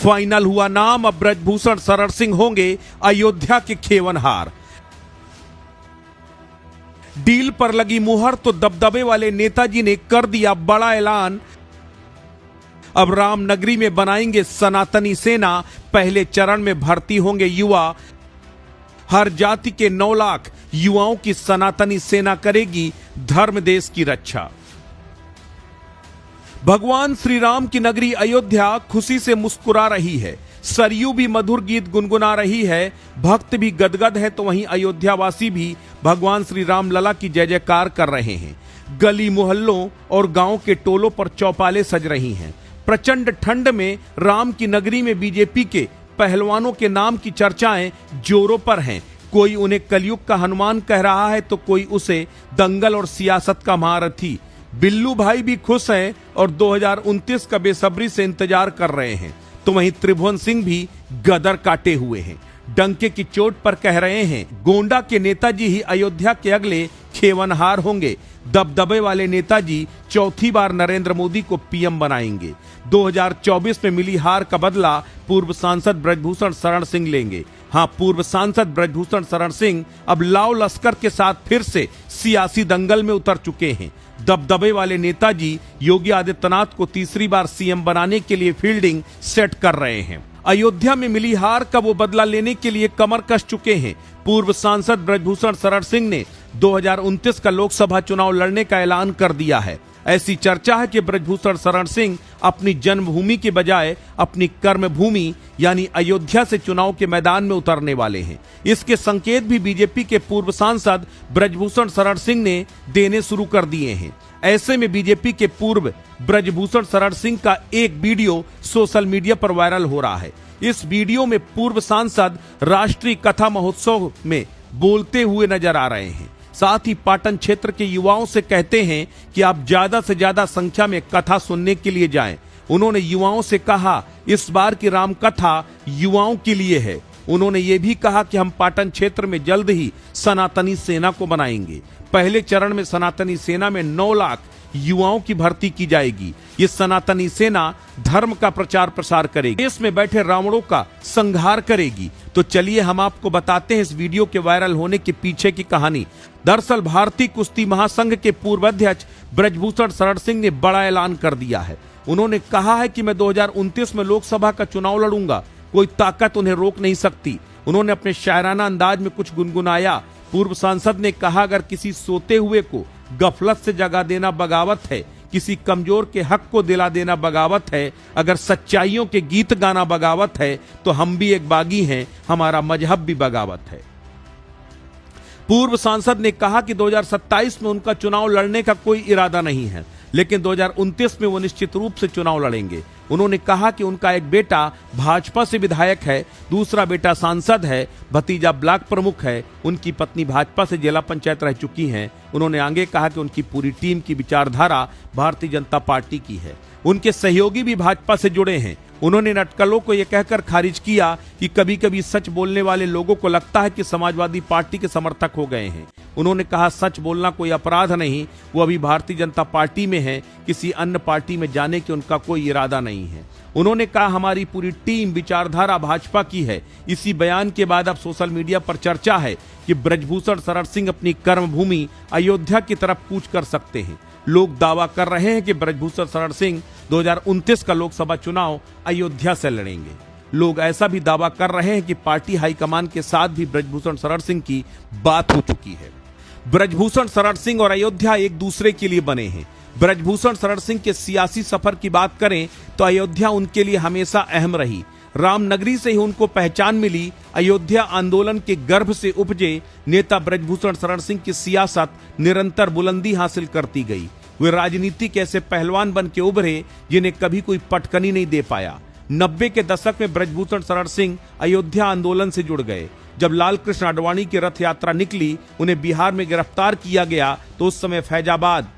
Final हुआ नाम, अब ब्रजभूषण शरण सिंह होंगे अयोध्या के खेवनहार। डील पर लगी मुहर तो दबदबे वाले नेताजी ने कर दिया बड़ा ऐलान, अब रामनगरी में बनाएंगे सनातनी सेना, पहले चरण में भर्ती होंगे युवा, हर जाति के 9 लाख युवाओं की सनातनी सेना करेगी धर्म देश की रक्षा। भगवान श्री राम की नगरी अयोध्या खुशी से मुस्कुरा रही है, सरयू भी मधुर गीत गुनगुना रही है, भक्त भी गदगद है तो वहीं अयोध्यावासी भी भगवान श्री राम लला की जय जयकार कर रहे हैं। गली मोहल्लों और गांव के टोलों पर चौपाले सज रही हैं। प्रचंड ठंड में राम की नगरी में बीजेपी के पहलवानों के नाम की चर्चाएं जोरों पर हैं। कोई उन्हें कलयुग का हनुमान कह रहा है तो कोई उसे दंगल और सियासत का महारथी। बिल्लू भाई भी खुश हैं और 2029 का बेसब्री से इंतजार कर रहे हैं, तो वहीं त्रिभुवन सिंह भी गदर काटे हुए हैं। डंके की चोट पर कह रहे हैं गोंडा के नेताजी ही अयोध्या के अगले खेवनहार होंगे। दबदबे वाले नेताजी चौथी बार नरेंद्र मोदी को पीएम बनाएंगे। 2024 में मिली हार का बदला पूर्व सांसद ब्रजभूषण शरण सिंह लेंगे। हां, पूर्व सांसद ब्रजभूषण शरण सिंह अब लाव लश्कर के साथ फिर से सियासी दंगल में उतर चुके हैं। दबदबे वाले नेताजी योगी आदित्यनाथ को तीसरी बार सीएम बनाने के लिए फील्डिंग सेट कर रहे हैं। अयोध्या में मिली हार का वो बदला लेने के लिए कमर कस चुके हैं। पूर्व सांसद ब्रजभूषण शरण सिंह ने 2029 का लोकसभा चुनाव लड़ने का ऐलान कर दिया है। ऐसी चर्चा है कि ब्रजभूषण शरण सिंह अपनी जन्मभूमि के बजाय अपनी कर्मभूमि यानी अयोध्या से चुनाव के मैदान में उतरने वाले हैं। इसके संकेत भी बीजेपी के पूर्व सांसद ब्रजभूषण शरण सिंह ने देने शुरू कर दिए हैं। ऐसे में बीजेपी के पूर्व ब्रजभूषण शरण सिंह का एक वीडियो सोशल मीडिया पर वायरल हो रहा है। इस वीडियो में पूर्व सांसद राष्ट्रीय कथा महोत्सव में बोलते हुए नजर आ रहे हैं। साथ ही पाटन क्षेत्र के युवाओं से कहते हैं कि आप ज्यादा से ज्यादा संख्या में कथा सुनने के लिए जाएं। उन्होंने युवाओं से कहा इस बार की राम कथा युवाओं के लिए है। उन्होंने ये भी कहा कि हम पाटन क्षेत्र में जल्द ही सनातनी सेना को बनाएंगे। पहले चरण में सनातनी सेना में 9 लाख युवाओं की भर्ती की जाएगी। ये सनातनी सेना धर्म का प्रचार प्रसार करेगी, देश में बैठे रावणों का संहार करेगी। तो चलिए हम आपको बताते हैं इस वीडियो के वायरल होने के पीछे की कहानी। दरअसल भारतीय कुश्ती महासंघ के पूर्व अध्यक्ष ब्रजभूषण शरण सिंह ने बड़ा ऐलान कर दिया है। उन्होंने कहा है कि मैं 2029 में लोकसभा का चुनाव लड़ूंगा, कोई ताकत उन्हें रोक नहीं सकती। उन्होंने अपने शायराना अंदाज में कुछ गुनगुनाया। पूर्व सांसद ने कहा अगर किसी सोते हुए को गफलत से जगा देना बगावत है, किसी कमजोर के हक को दिला देना बगावत है, अगर सच्चाइयों के गीत गाना बगावत है तो हम भी एक बागी हैं, हमारा मजहब भी बगावत है। पूर्व सांसद ने कहा कि 2027 में उनका चुनाव लड़ने का कोई इरादा नहीं है, लेकिन 2029 में वो निश्चित रूप से चुनाव लड़ेंगे। उन्होंने कहा कि उनका एक बेटा भाजपा से विधायक है, दूसरा बेटा सांसद है, भतीजा ब्लॉक प्रमुख है, उनकी पत्नी भाजपा से जिला पंचायत रह चुकी हैं। उन्होंने आगे कहा कि उनकी पूरी टीम की विचारधारा भारतीय जनता पार्टी की है, उनके सहयोगी भी भाजपा से जुड़े हैं। उन्होंने नटकलों को यह कहकर खारिज किया कि कभी कभी सच बोलने वाले लोगों को लगता है कि समाजवादी पार्टी के समर्थक हो गए हैं। उन्होंने कहा सच बोलना कोई अपराध नहीं, वो अभी भारतीय जनता पार्टी में है, किसी अन्य पार्टी में जाने की उनका कोई इरादा नहीं है। उन्होंने कहा हमारी पूरी टीम विचारधारा भाजपा की है। इसी बयान के बाद अब सोशल मीडिया पर चर्चा है कि ब्रजभूषण शरण सिंह अपनी कर्मभूमि अयोध्या की तरफ कूच कर सकते हैं। लोग दावा कर रहे हैं कि ब्रजभूषण शरण सिंह 2029 का लोकसभा चुनाव अयोध्या से लड़ेंगे। लोग ऐसा भी दावा कर रहे हैं कि पार्टी हाईकमान के साथ भी ब्रजभूषण शरण सिंह की बात हो चुकी है। ब्रजभूषण शरण सिंह और अयोध्या एक दूसरे के लिए बने हैं। ब्रजभूषण शरण सिंह के सियासी सफर की बात करें तो अयोध्या उनके लिए हमेशा अहम रही। रामनगरी से ही उनको पहचान मिली। अयोध्या आंदोलन के गर्भ से उपजे नेता ब्रजभूषण शरण सिंह की सियासत निरंतर बुलंदी हासिल करती गई। वे राजनीति के ऐसे पहलवान बन के उभरे जिन्हें कभी कोई पटकनी नहीं दे पाया। 90 के दशक में ब्रजभूषण शरण सिंह अयोध्या आंदोलन से जुड़ गए। जब लाल कृष्ण आडवाणी की रथ यात्रा निकली, उन्हें बिहार में गिरफ्तार किया गया तो उस समय फैजाबाद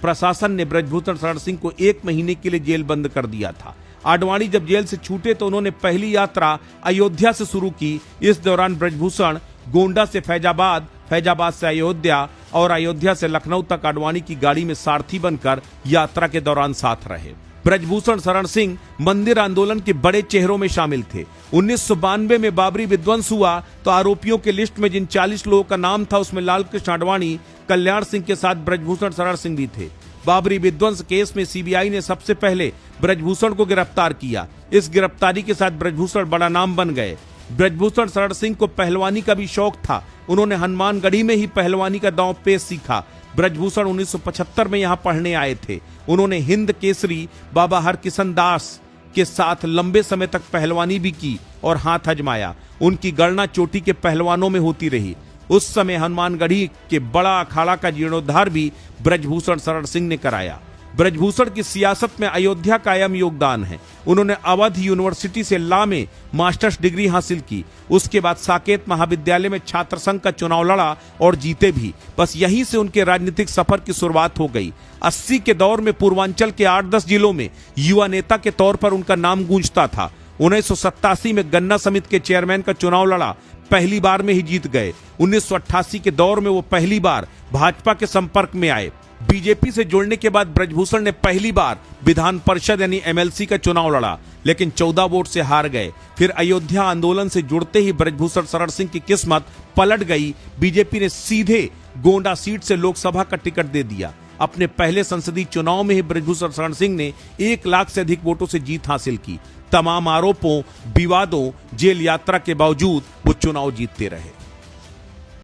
प्रशासन ने ब्रजभूषण शरण सिंह को 1 महीने के लिए जेल बंद कर दिया था। आडवाणी जब जेल से छूटे तो उन्होंने पहली यात्रा अयोध्या से शुरू की। इस दौरान ब्रजभूषण गोंडा से फैजाबाद, फैजाबाद से अयोध्या और अयोध्या से लखनऊ तक आडवाणी की गाड़ी में सारथी बनकर यात्रा के दौरान साथ रहे। ब्रजभूषण शरण सिंह मंदिर आंदोलन के बड़े चेहरों में शामिल थे। 1992 में बाबरी विध्वंस हुआ तो आरोपियों के लिस्ट में जिन 40 लोगों का नाम था उसमें लाल कृष्ण आडवाणी, कल्याण सिंह के साथ ब्रजभूषण शरण सिंह भी थे। बाबरी विध्वंस केस में सीबीआई ने सबसे पहले ब्रजभूषण को गिरफ्तार किया। इस गिरफ्तारी के साथ ब्रजभूषण बड़ा नाम बन गए। ब्रजभूषण शरण सिंह को पहलवानी का भी शौक था। उन्होंने हनुमानगढ़ी में ही पहलवानी का दांव पेश सीखा। ब्रजभूषण 1975 में यहाँ पढ़ने आए थे। उन्होंने हिंद केसरी बाबा हरकिशन दास के साथ लंबे समय तक पहलवानी भी की और हाथ आजमाया। उनकी गणना चोटी के पहलवानों में होती रही। उस समय हनुमानगढ़ी के बड़ा अखाड़ा का जीर्णोद्धार भी ब्रजभूषण शरण सिंह ने कराया। ब्रजभूषण की सियासत में अयोध्या का अहम योगदान है। उन्होंने अवध यूनिवर्सिटी से लॉ में मास्टर्स डिग्री हासिल की। उसके बाद साकेत महाविद्यालय में छात्र संघ का चुनाव लड़ा और जीते भी। बस यहीं से उनके राजनीतिक सफर की शुरुआत हो गई। 80 के दौर में पूर्वांचल के 8-10 जिलों में युवा नेता के तौर पर उनका नाम गूंजता था। 1987 में गन्ना समिति के चेयरमैन का चुनाव लड़ा, पहली बार में ही जीत गए। 1988 के दौर में वो पहली बार भाजपा के संपर्क में आए। बीजेपी से जुड़ने के बाद ब्रजभूषण ने पहली बार विधान परिषद यानी एमएलसी का चुनाव लड़ा, लेकिन 14 वोट से हार गए। फिर अयोध्या आंदोलन से जुड़ते ही ब्रजभूषण शरण सिंह की किस्मत पलट गई। बीजेपी ने सीधे गोंडा सीट से लोकसभा का टिकट दे दिया। अपने पहले संसदीय चुनाव में ही ब्रजभूषण शरण सिंह ने 1 लाख से अधिक वोटों से जीत हासिल की। तमाम आरोपों, विवादों, जेल यात्रा के बावजूद वो चुनाव जीतते रहे।